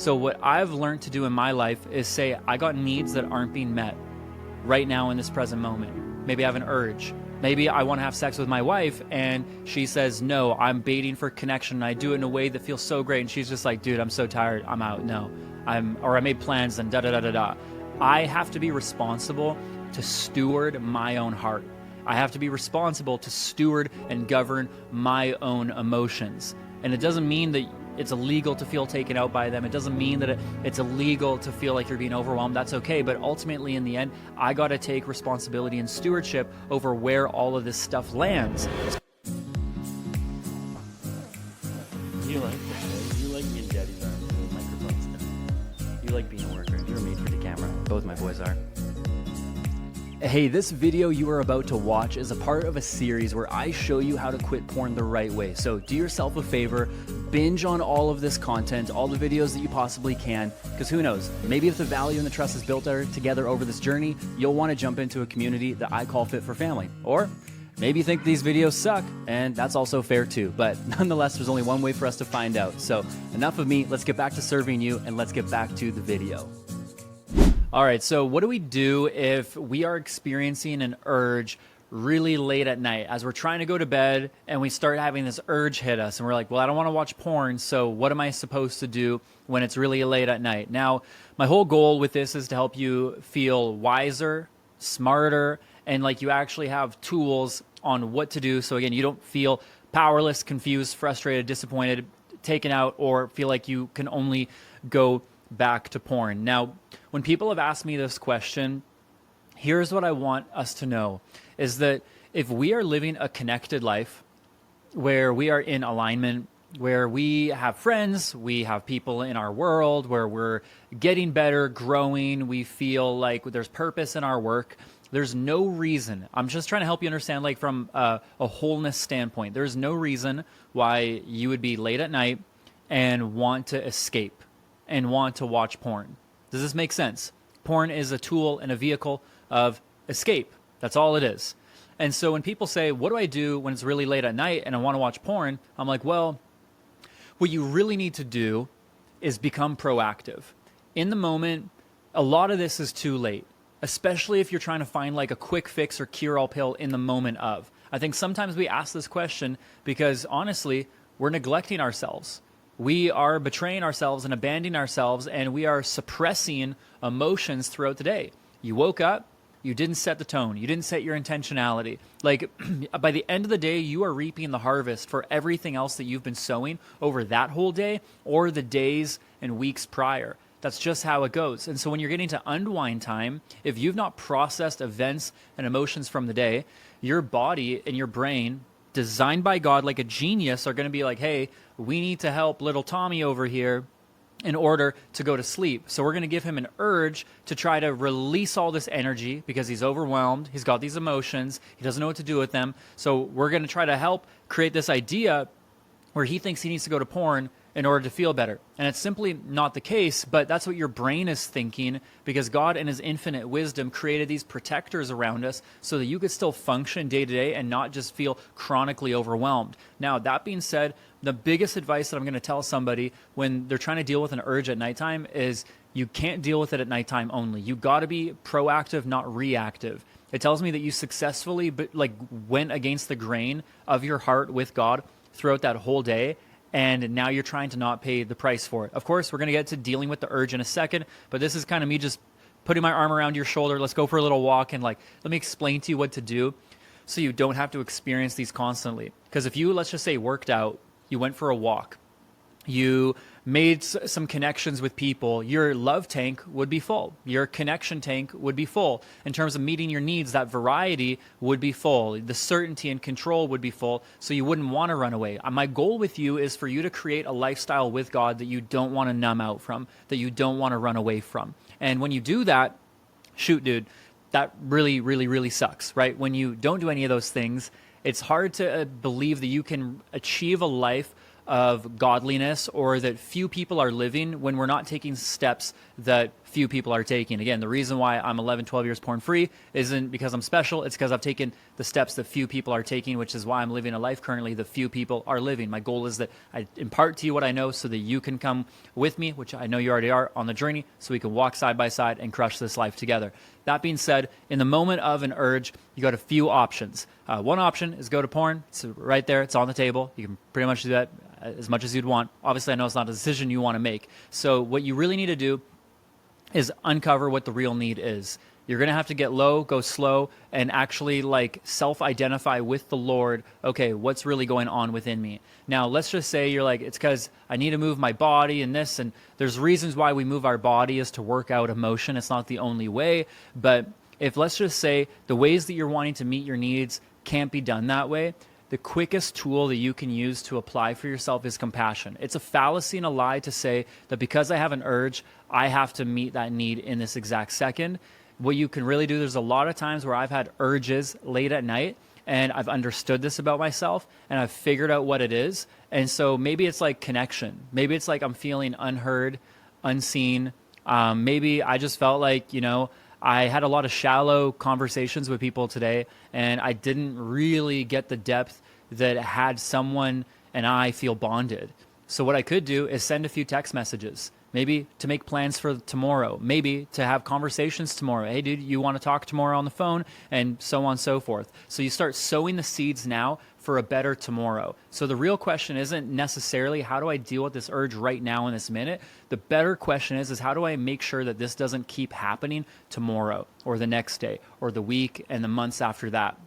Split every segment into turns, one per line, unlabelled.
So what I've learned to do in my life is say, I got needs that aren't being met right now in this present moment. Maybe I have an urge. Maybe I want to have sex with my wife and she says, no, I'm baiting for connection. And I do it in a way that feels so great. And she's just like, dude, I'm so tired. I'm out. No, or I made plans and da da da da da. I have to be responsible to steward my own heart. I have to be responsible to steward and govern my own emotions. And it doesn't mean that it's illegal to feel taken out by them. It doesn't mean that it's illegal to feel like you're being overwhelmed. That's okay. But ultimately, in the end, I got to take responsibility and stewardship over where all of this stuff lands.
You like this, you like being daddy's arms with microphones. You like being a worker. You're made for the camera. Both my boys are.
Hey, this video you are about to watch is a part of a series where I show you how to quit porn the right way. So do yourself a favor, binge on all of this content, all the videos that you possibly can, because who knows, maybe if the value and the trust is built together over this journey, you'll want to jump into a community that I call Fit for Family. Or maybe you think these videos suck, and that's also fair too. But nonetheless, there's only one way for us to find out. So enough of me, let's get back to serving you and let's get back to the video. All right, so what do we do if we are experiencing an urge really late at night as we're trying to go to bed and we start having this urge hit us and we're like, well, I don't want to watch porn, so what am I supposed to do when it's really late at night? Now, my whole goal with this is to help you feel wiser, smarter, and like you actually have tools on what to do. So again, you don't feel powerless, confused, frustrated, disappointed, taken out, or feel like you can only go back to porn. Now, when people have asked me this question, here's what I want us to know, is that if we are living a connected life where we are in alignment, where we have friends, we have people in our world, where we're getting better, growing, we feel like there's purpose in our work, there's no reason, I'm just trying to help you understand, like from a wholeness standpoint, there's no reason why you would be late at night and want to escape and want to watch porn. Does this make sense? Porn is a tool and a vehicle of escape. That's all it is. And so when people say, what do I do when it's really late at night and I want to watch porn? I'm like, well, what you really need to do is become proactive. In the moment, a lot of this is too late, especially if you're trying to find like a quick fix or cure-all pill in the moment of. I think sometimes we ask this question because honestly, we're neglecting ourselves. We are betraying ourselves and abandoning ourselves, and we are suppressing emotions throughout the day. You woke up, you didn't set the tone, you didn't set your intentionality. Like by the end of the day, you are reaping the harvest for everything else that you've been sowing over that whole day or the days and weeks prior. That's just how it goes. And so when you're getting to unwind time, if you've not processed events and emotions from the day, your body and your brain, designed by God like a genius, are going to be like, hey, we need to help little Tommy over here in order to go to sleep. So we're going to give him an urge to try to release all this energy because he's overwhelmed. He's got these emotions. He doesn't know what to do with them. So we're going to try to help create this idea where he thinks he needs to go to porn in order to feel better. And it's simply not the case, but that's what your brain is thinking because God in his infinite wisdom created these protectors around us so that you could still function day to day and not just feel chronically overwhelmed. Now, that being said, the biggest advice that I'm going to tell somebody when they're trying to deal with an urge at nighttime is you can't deal with it at nighttime only. You got to be proactive, not reactive. It tells me that you successfully went against the grain of your heart with God throughout that whole day, and now you're trying to not pay the price for it. Of course, we're going to get to dealing with the urge in a second, but this is kind of me just putting my arm around your shoulder. Let's go for a little walk and let me explain to you what to do so you don't have to experience these constantly. Because if you, let's just say, worked out, you went for a walk, you made some connections with people, your love tank would be full. Your connection tank would be full. In terms of meeting your needs, that variety would be full. The certainty and control would be full, so you wouldn't want to run away. My goal with you is for you to create a lifestyle with God that you don't want to numb out from, that you don't want to run away from. And when you do that, shoot, dude, that really, really, really sucks, right? When you don't do any of those things, it's hard to believe that you can achieve a life of godliness or that few people are living when we're not taking steps that few people are taking. Again, the reason why I'm 11, 12 years porn free isn't because I'm special. It's because I've taken the steps that few people are taking, which is why I'm living a life currently that few people are living. My goal is that I impart to you what I know so that you can come with me, which I know you already are, on the journey, so we can walk side by side and crush this life together. That being said, in the moment of an urge, you got a few options. One option is go to porn. It's right there. It's on the table. You can pretty much do that as much as you'd want. Obviously, I know it's not a decision you want to make. So what you really need to do is uncover what the real need is. You're going to have to get low, go slow, and actually like self-identify with the Lord. Okay, what's really going on within me? Now, let's just say you're like, it's because I need to move my body and this, and there's reasons why we move our body is to work out emotion. It's not the only way, but if let's just say the ways that you're wanting to meet your needs can't be done that way, the quickest tool that you can use to apply for yourself is compassion. It's a fallacy and a lie to say that because I have an urge, I have to meet that need in this exact second. What you can really do, there's a lot of times where I've had urges late at night and I've understood this about myself and I've figured out what it is. And so maybe it's like connection. Maybe it's like I'm feeling unheard, unseen. Maybe I just felt like, I had a lot of shallow conversations with people today and I didn't really get the depth that had someone and I feel bonded. So what I could do is send a few text messages, maybe to make plans for tomorrow, maybe to have conversations tomorrow. Hey, dude, you want to talk tomorrow on the phone? And so on and so forth. So you start sowing the seeds now for a better tomorrow. So the real question isn't necessarily how do I deal with this urge right now in this minute? The better question is how do I make sure that this doesn't keep happening tomorrow or the next day or the week and the months after that?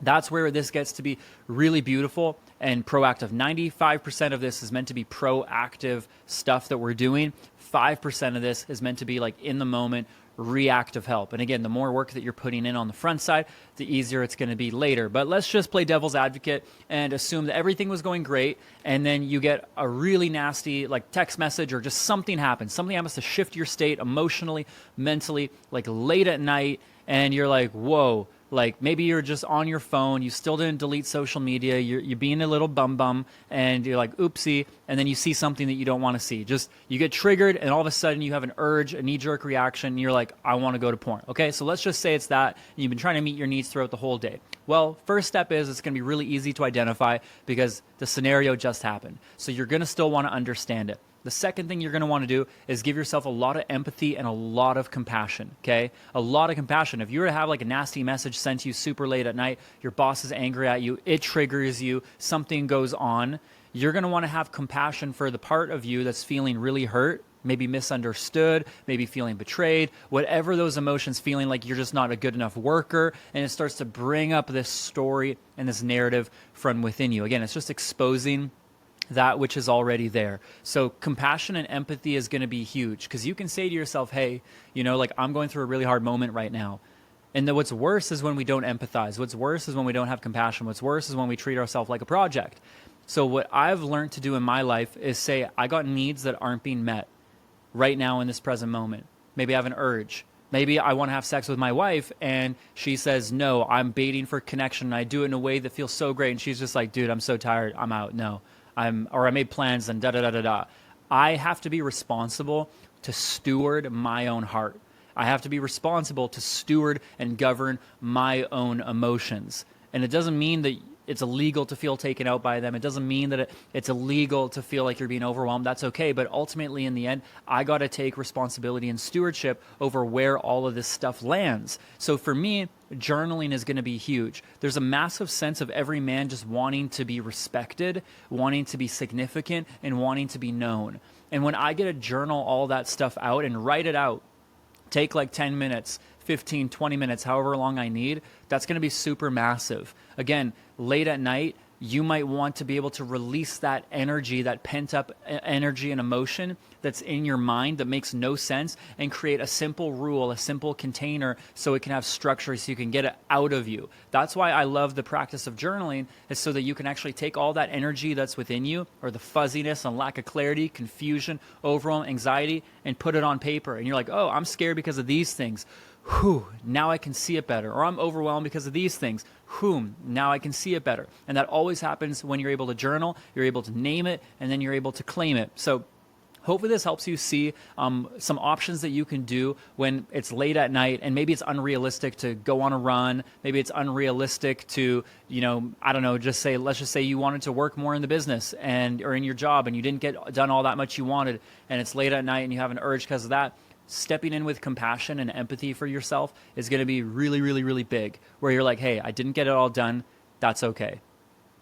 That's where this gets to be really beautiful and proactive. 95% of this is meant to be proactive stuff that we're doing. 5% of this is meant to be like in the moment, reactive help. And again, the more work that you're putting in on the front side, the easier it's going to be later. But let's just play devil's advocate and assume that everything was going great. And then you get a really nasty like text message or just something happens. Something happens to shift your state emotionally, mentally, like late at night. And you're like, whoa. Like maybe you're just on your phone, you still didn't delete social media, you're being a little bum, and you're like, oopsie, and then you see something that you don't want to see. Just, you get triggered, and all of a sudden you have an urge, a knee-jerk reaction, and you're like, I want to go to porn. Okay, so let's just say it's that, and you've been trying to meet your needs throughout the whole day. Well, first step is it's going to be really easy to identify because the scenario just happened. So you're going to still want to understand it. The second thing you're going to want to do is give yourself a lot of empathy and a lot of compassion, okay? A lot of compassion. If you were to have like a nasty message sent to you super late at night, your boss is angry at you, it triggers you, something goes on, you're going to want to have compassion for the part of you that's feeling really hurt, maybe misunderstood, maybe feeling betrayed, whatever those emotions, feeling like you're just not a good enough worker, and it starts to bring up this story and this narrative from within you. Again, it's just exposing that which is already there. So compassion and empathy is going to be huge because you can say to yourself, hey, like I'm going through a really hard moment right now. And then what's worse is when we don't empathize. What's worse is when we don't have compassion. What's worse is when we treat ourselves like a project. So what I've learned to do in my life is say, I got needs that aren't being met right now in this present moment. Maybe I have an urge. Maybe I want to have sex with my wife and she says, no, I'm baiting for connection. And I do it in a way that feels so great. And she's just like, dude, I'm so tired. I'm out. No. I made plans and da-da-da-da-da. I have to be responsible to steward my own heart. I have to be responsible to steward and govern my own emotions. And it doesn't mean that it's illegal to feel taken out by them. It doesn't mean that it's illegal to feel like you're being overwhelmed. That's okay. But ultimately, in the end, I got to take responsibility and stewardship over where all of this stuff lands. So for me, journaling is going to be huge. There's a massive sense of every man just wanting to be respected, wanting to be significant, and wanting to be known. And when I get to journal all that stuff out and write it out, take like 10 minutes, 15, 20 minutes, however long I need, that's going to be super massive. Again, late at night, you might want to be able to release that energy, that pent up energy and emotion that's in your mind that makes no sense and create a simple rule, a simple container so it can have structure so you can get it out of you. That's why I love the practice of journaling, is so that you can actually take all that energy that's within you, or the fuzziness and lack of clarity, confusion, overwhelm, anxiety, and put it on paper. And you're like, oh, I'm scared because of these things. Whew, now I can see it better. Or I'm overwhelmed because of these things. Whew, now I can see it better. And that always happens when you're able to journal, you're able to name it, and then you're able to claim it. So Hopefully this helps you see some options that you can do when it's late at night and maybe it's unrealistic to go on a run. Maybe it's unrealistic to, I don't know, let's just say you wanted to work more in the business or in your job and you didn't get done all that much you wanted and it's late at night and you have an urge because of that. Stepping in with compassion and empathy for yourself is going to be really, really, really big, where you're like, hey, I didn't get it all done. That's okay.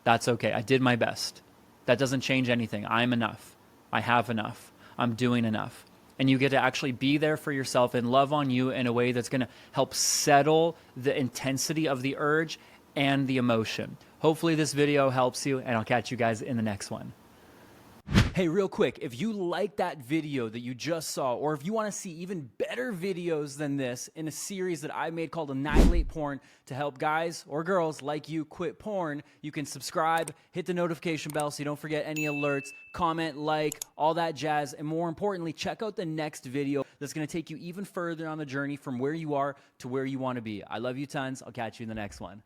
That's okay. I did my best. That doesn't change anything. I'm enough. I have enough. I'm doing enough. And you get to actually be there for yourself and love on you in a way that's going to help settle the intensity of the urge and the emotion. Hopefully this video helps you, and I'll catch you guys in the next one. Hey, real quick, if you like that video that you just saw, or if you want to see even better videos than this in a series that I made called Annihilate Porn to help guys or girls like you quit porn, you can subscribe, hit the notification bell so you don't forget any alerts, comment, like, all that jazz, and more importantly, check out the next video that's going to take you even further on the journey from where you are to where you want to be. I love you tons. I'll catch you in the next one.